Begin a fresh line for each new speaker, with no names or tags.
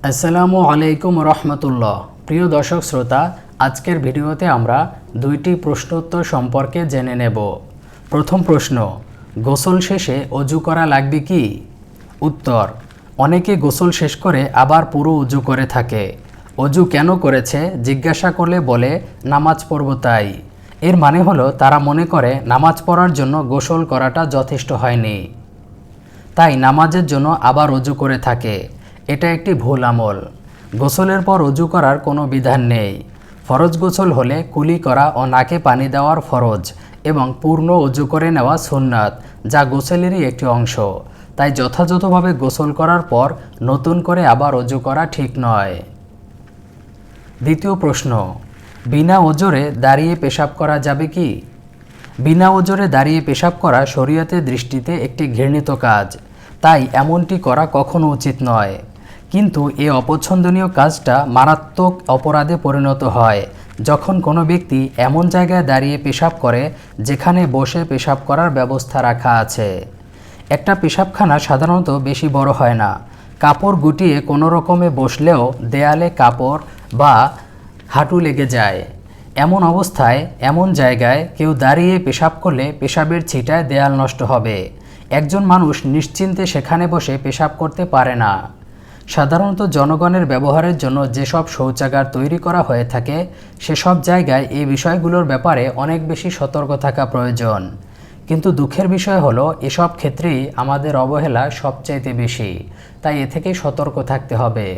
আসসালামু আলাইকুম রহমতুল্লাহ। প্রিয় দর্শক শ্রোতা, আজকের ভিডিওতে আমরা দুইটি প্রশ্নোত্তর সম্পর্কে জেনে নেব। প্রথম প্রশ্ন, গোসল শেষে অজু করা লাগবে কি? উত্তর, অনেকে গোসল শেষ করে আবার পুরো অজু করে থাকে। অজু কেন করেছে জিজ্ঞাসা করলে বলে নামাজ পড়ব তাই। এর মানে হলো তারা মনে করে নামাজ পড়ার জন্য গোসল করাটা যথেষ্ট হয়নি, তাই নামাজের জন্য আবার অজু করে থাকে। এটা একটি ভুল আমল। গোসলের পর অজু করার কোনো বিধান নেই। ফরজ গোসল হলে কুলি করা ও নাকে পানি দেওয়ার ফরজ এবং পূর্ণ অজু করে নেওয়া সুন্নাত, যা গোসলেরই একটি অংশ। তাই যথাযথভাবে গোসল করার পর নতুন করে আবার অজু করা ঠিক নয়। দ্বিতীয় প্রশ্ন, বিনা ওজরে দাঁড়িয়ে পেশাব করা যাবে কি? বিনা ওজরে দাঁড়িয়ে পেশাব করা শরীয়তের দৃষ্টিতে একটি ঘৃণিত কাজ, তাই এমনটি করা কখনো উচিত নয়। কিন্তু এই অপছন্দনীয় কাজটা মারাত্মক অপরাধে পরিণত হয় যখন কোনো ব্যক্তি এমন জায়গায় দাঁড়িয়ে পেশাব করে যেখানে বসে পেশাব করার ব্যবস্থা রাখা আছে। একটা পেশাবখানা সাধারণত বেশি বড় হয় না। কাপড় গুটিয়ে কোনো রকমে বসলেও দেয়ালে কাপড় বা হাঁটু লেগে যায়। এমন অবস্থায় এমন জায়গায় কেউ দাঁড়িয়ে পেশাব করলে পেশাবের ছিটায় দেয়াল নষ্ট হবে। একজন মানুষ নিশ্চিন্তে সেখানে বসে পেশাব করতে পারে না। সাধারণত জনগণের ব্যবহারের জন্য যেসব শৌচাগার তৈরি করা হয়ে থাকে সেসব জায়গায় এই বিষয়গুলোর ব্যাপারে অনেক বেশি সতর্ক থাকা প্রয়োজন। কিন্তু দুঃখের বিষয় হলো এসব ক্ষেত্রেই আমাদের অবহেলা সবচাইতে বেশি, তাই এ থেকে সতর্ক থাকতে হবে।